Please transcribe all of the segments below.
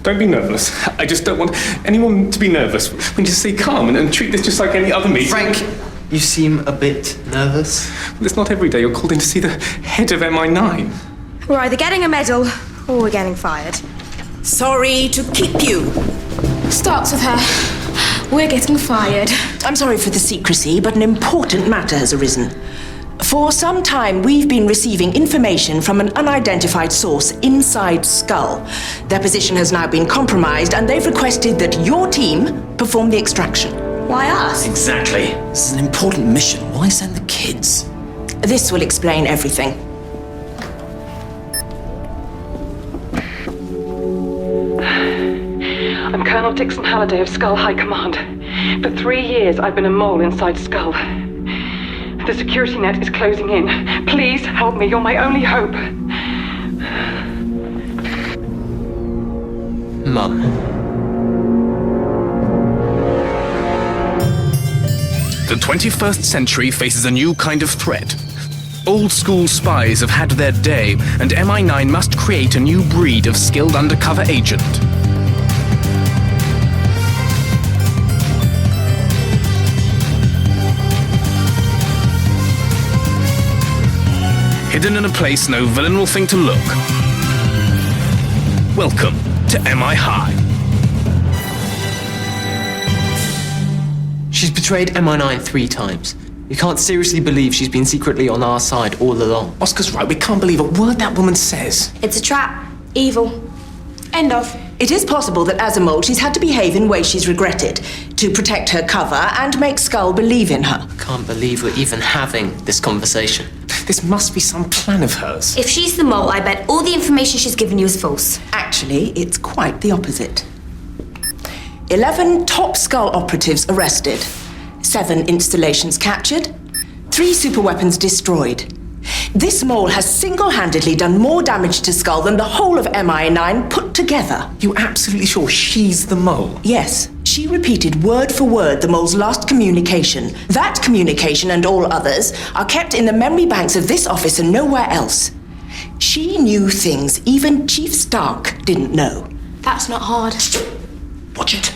Don't be nervous. I just don't want anyone to be nervous. We just stay calm and treat this just like any other meeting. Frank, you seem a bit nervous. Well, it's not every day you're called in to see the head of MI9. We're either getting a medal or we're getting fired. Sorry to keep you. Starts with her. We're getting fired. I'm sorry for the secrecy, but an important matter has arisen. For some time, we've been receiving information from an unidentified source inside SKUL. Their position has now been compromised, and they've requested that your team perform the extraction. Why us? Exactly. This is an important mission. Why send the kids? This will explain everything. I'm Colonel Dixon Halliday of SKUL High Command. For 3 years, I've been a mole inside SKUL. The security net is closing in. Please help me. You're my only hope. Mum. The 21st century faces a new kind of threat. Old school spies have had their day, and MI9 must create a new breed of skilled undercover agent. Hidden in a place no villain will think to look. Welcome to m.i.high. She's betrayed MI9 3 times. You can't seriously believe she's been secretly on our side all along. Oscar's right. We can't believe a word that woman says. It's a trap. Evil. End of. It is possible that as a mole, she's had to behave in ways she's regretted to protect her cover and make SKUL believe in her. I can't believe we're even having this conversation. This must be some plan of hers. If she's the mole, I bet all the information she's given you is false. Actually, it's quite the opposite. 11 top SKUL operatives arrested, 7 installations captured, 3 superweapons destroyed. This mole has single-handedly done more damage to SKUL than the whole of MI9 put together. You're absolutely sure she's the mole? Yes, she repeated word for word the mole's last communication. That communication and all others are kept in the memory banks of this office and nowhere else. She knew things even Chief Stark didn't know. That's not hard. Watch it.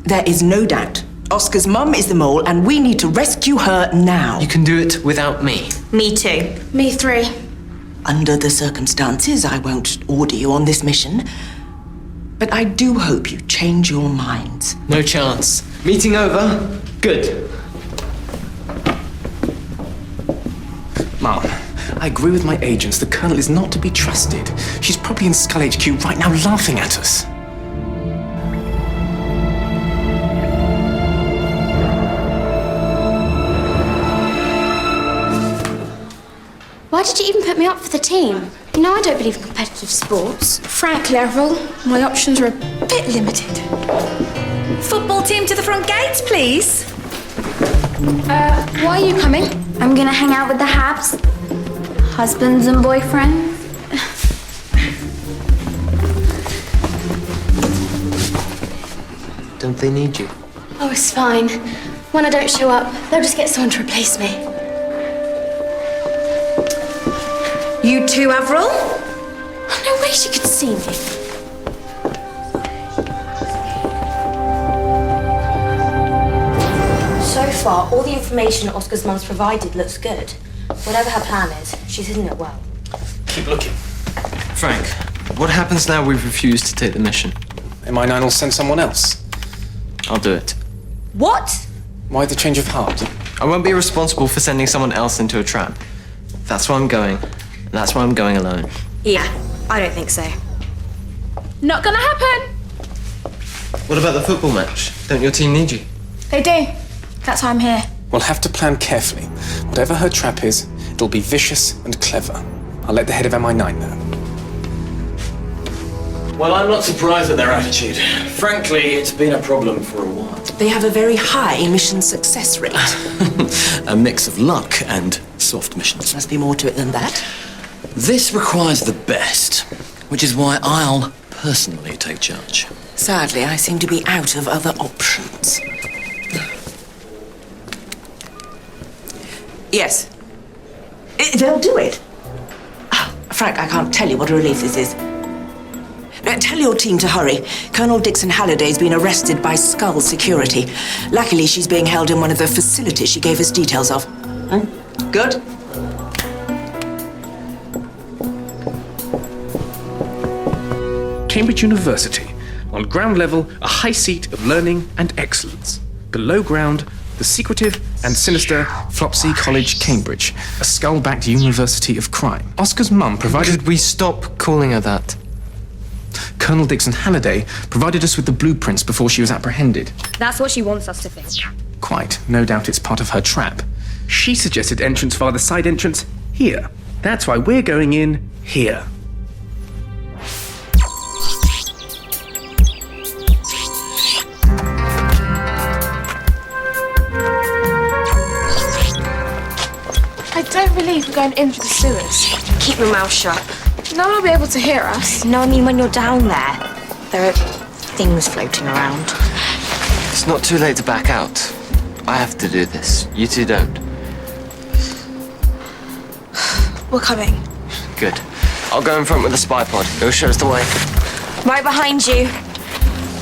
There is no doubt. Oscar's mum is the mole, and we need to rescue her now. You can do it without me. Me too. Me 3. Under the circumstances, I won't order you on this mission. But I do hope you change your minds. No chance. Meeting over. Good. Mom, I agree with my agents. The Colonel is not to be trusted. She's probably in SKUL HQ right now laughing at us. Why did you even put me up for the team? You know I don't believe in competitive sports. Frankly, Avril, my options are a bit limited. Football team to the front gates, please. Why are you coming? I'm gonna hang out with the Habs. Husbands and boyfriends. Don't they need you? Oh, it's fine. When I don't show up, they'll just get someone to replace me. You too, Avril? Oh, no way she could see me. So far, all the information Oscar's mum's provided looks good. Whatever her plan is, she's hidden it well. Keep looking. Frank, what happens now we've refused to take the mission? MI9 will send someone else. I'll do it. What? Why the change of heart? I won't be responsible for sending someone else into a trap. That's why I'm going. And that's why I'm going alone. Yeah, I don't think so. Not gonna happen. What about the football match? Don't your team need you? They do. That's why I'm here. We'll have to plan carefully. Whatever her trap is, it'll be vicious and clever. I'll let the head of MI9 know. Well, I'm not surprised at their attitude. Frankly, it's been a problem for a while. They have a very high mission success rate. A mix of luck and soft missions. Must be more to it than that. This requires the best, which is why I'll personally take charge. Sadly, I seem to be out of other options. Yes. They'll do it. Frank, I can't tell you what a relief this is. Tell your team to hurry. Colonel Dixon Halliday's been arrested by SKUL security. Luckily, she's being held in one of the facilities she gave us details of. Good? Cambridge University. On ground level, a high seat of learning and excellence. Below ground, the secretive and sinister Flopsy College, Cambridge, a SKUL-backed university of crime. Oscar's mum provided... Could we stop calling her that? Colonel Dixon Halliday provided us with the blueprints before she was apprehended. That's what she wants us to think. Quite. No doubt it's part of her trap. She suggested entrance via the side entrance here. That's why we're going in here. I don't believe we're going into the sewers. Keep your mouth shut. No one will be able to hear us. No, I mean when you're down there. There are things floating around. It's not too late to back out. I have to do this. You two don't. We're coming. Good. I'll go in front with the spy pod. Go show us the way. Right behind you.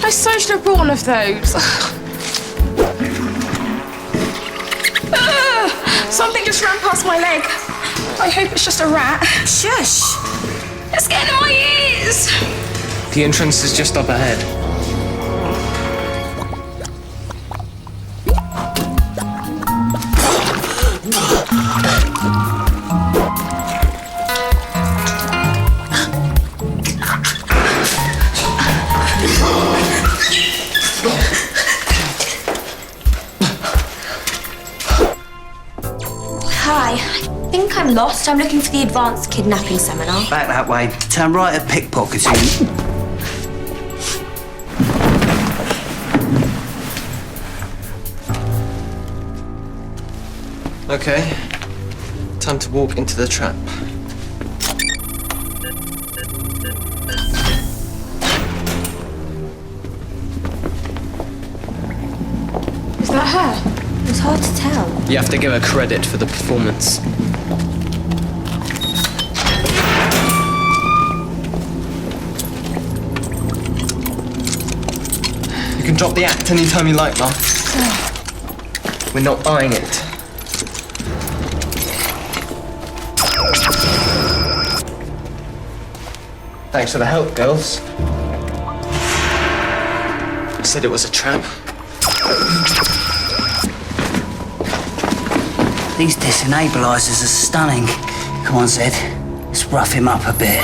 I so should have brought one of those. Something just ran past my leg. I hope it's just a rat. Shush. It's getting in my ears. The entrance is just up ahead. Hi. I think I'm lost. I'm looking for the advanced kidnapping seminar. Back that way. Turn right at pickpocketing. Okay. Time to walk into the trap. Is that her? It's hard to tell. You have to give her credit for the performance. You can drop the act anytime you like, Mum. We're not buying it. Thanks for the help, girls. I said it was a trap. These disenabilizers are stunning. Come on, Zed. Let's rough him up a bit.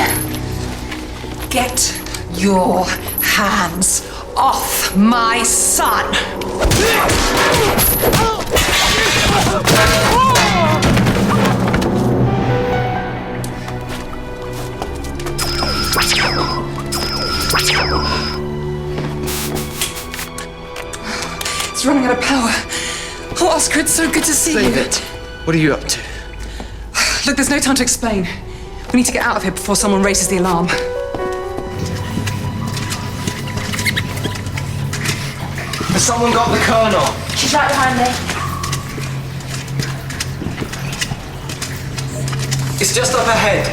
Get your hands off my son! It's running out of power. Oh, Oscar, it's so good to see you. Save it. What are you up to? Look, there's no time to explain. We need to get out of here before someone raises the alarm. Has someone got the colonel? She's right behind me. It's just up ahead.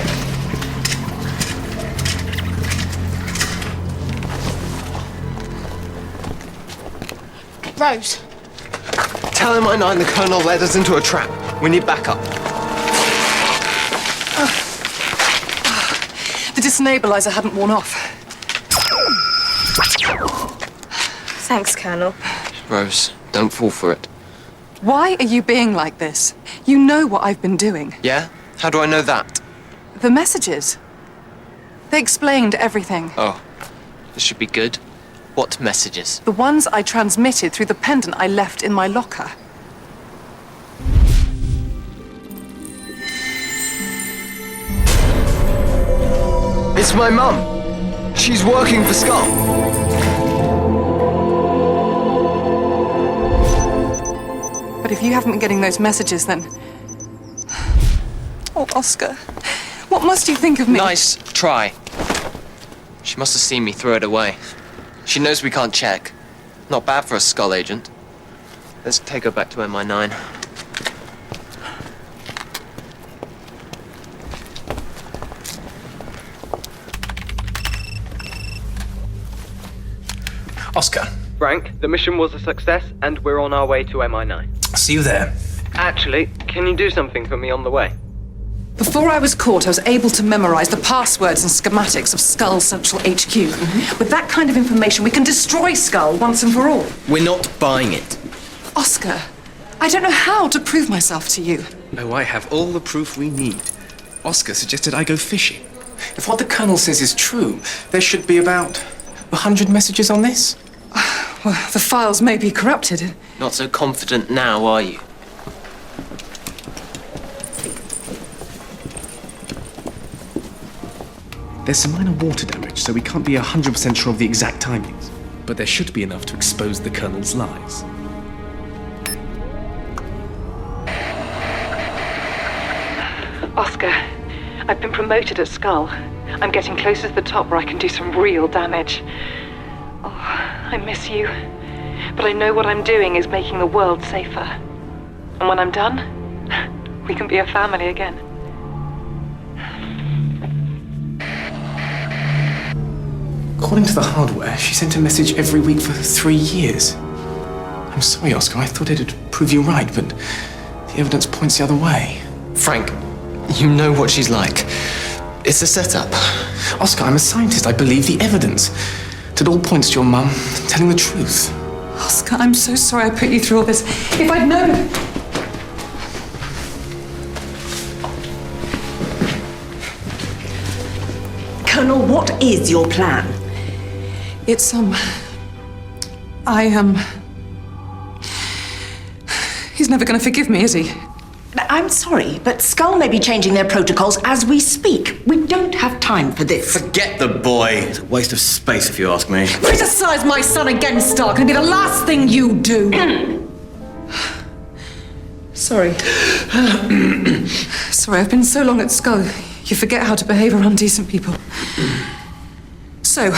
Rose. Tell m.i.high the colonel led us into a trap. We need backup. The disenabilizer hadn't worn off. Thanks, Colonel. Rose, don't fall for it. Why are you being like this? You know what I've been doing. Yeah? How do I know that? The messages. They explained everything. Oh, this should be good. What messages? The ones I transmitted through the pendant I left in my locker. It's my mum. She's working for SKUL. But if you haven't been getting those messages, then... Oh, Oscar, what must you think of me? Nice try. She must have seen me throw it away. She knows we can't check. Not bad for a SKUL agent. Let's take her back to m.i.high. Oscar, Frank, the mission was a success, and we're on our way to MI9. see you there. Actually, can you do something for me on the way? Before I was caught, I was able to memorize the passwords and schematics of SKUL Central HQ. With that kind of information, we can destroy SKUL once and for all. We're not buying it. Oscar, I don't know how to prove myself to you. Oh, I have all the proof we need. Oscar suggested I go fishing. If what the Colonel says is true, there should be about 100 messages on this. Well, the files may be corrupted. Not so confident now, are you? There's some minor water damage, so we can't be 100% sure of the exact timings. But there should be enough to expose the Colonel's lies. Oscar, I've been promoted at SKUL. I'm getting closer to the top where I can do some real damage. Oh, I miss you. But I know what I'm doing is making the world safer. And when I'm done, we can be a family again. According to the hardware, she sent a message every week for 3 years. I'm sorry, Oscar. I thought it'd prove you right, but the evidence points the other way. Frank, you know what she's like. It's a setup. Oscar, I'm a scientist. I believe the evidence. It all points to your mum telling the truth. Oscar, I'm so sorry I put you through all this. If I'd known... Colonel, what is your plan? It's, He's never going to forgive me, is he? I'm sorry, but SKUL may be changing their protocols as we speak. We don't have time for this. Forget the boy. It's a waste of space, if you ask me. Criticize my son again, Stark, and it'll be the last thing you do. Sorry. Sorry, I've been so long at SKUL, you forget how to behave around decent people. So,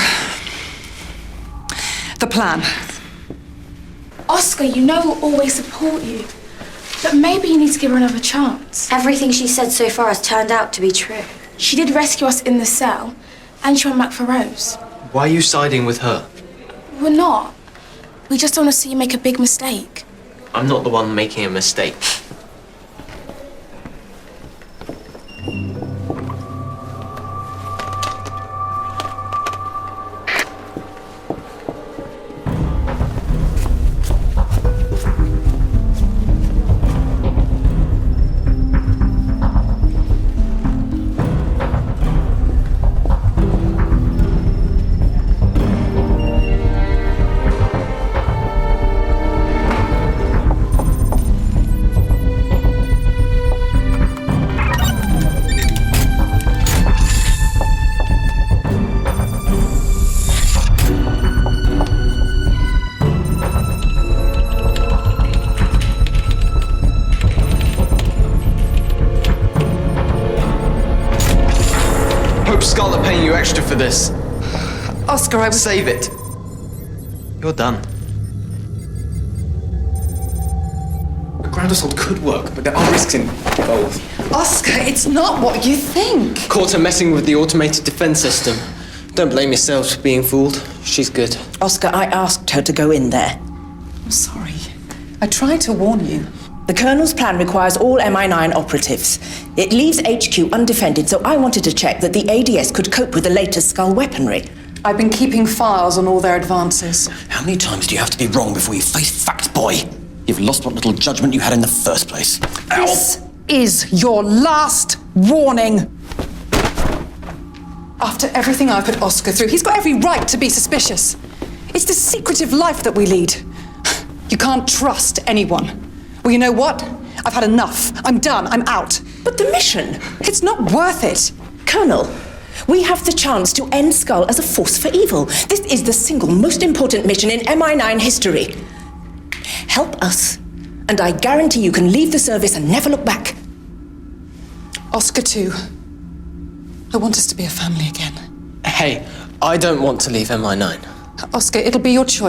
the plan. Oscar, you know we'll always support you. But maybe you need to give her another chance. Everything she said so far has turned out to be true. She did rescue us in the cell, and she went back for Rose. Why are you siding with her? We're not. We just don't want to see you make a big mistake. I'm not the one making a mistake. SKUL are paying you extra for this. Oscar, I was... Save it. You're done. A ground assault could work, but there are risks involved. Oscar, it's not what you think. Caught her messing with the automated defense system. Don't blame yourself for being fooled. She's good. Oscar, I asked her to go in there. I'm sorry. I tried to warn you. The Colonel's plan requires all MI9 operatives. It leaves HQ undefended, so I wanted to check that the ADS could cope with the latest SKUL weaponry. I've been keeping files on all their advances. How many times do you have to be wrong before you face facts, boy? You've lost what little judgment you had in the first place. Ow. This is your last warning. After everything I put Oscar through, he's got every right to be suspicious. It's the secretive life that we lead. You can't trust anyone. Well, you know what? I've had enough. I'm done. I'm out. But the mission? It's not worth it. Colonel, we have the chance to end SKUL as a force for evil. This is the single most important mission in MI9 history. Help us, and I guarantee you can leave the service and never look back. Oscar, too. I want us to be a family again. Hey, I don't want to leave MI9. Oscar, it'll be your choice.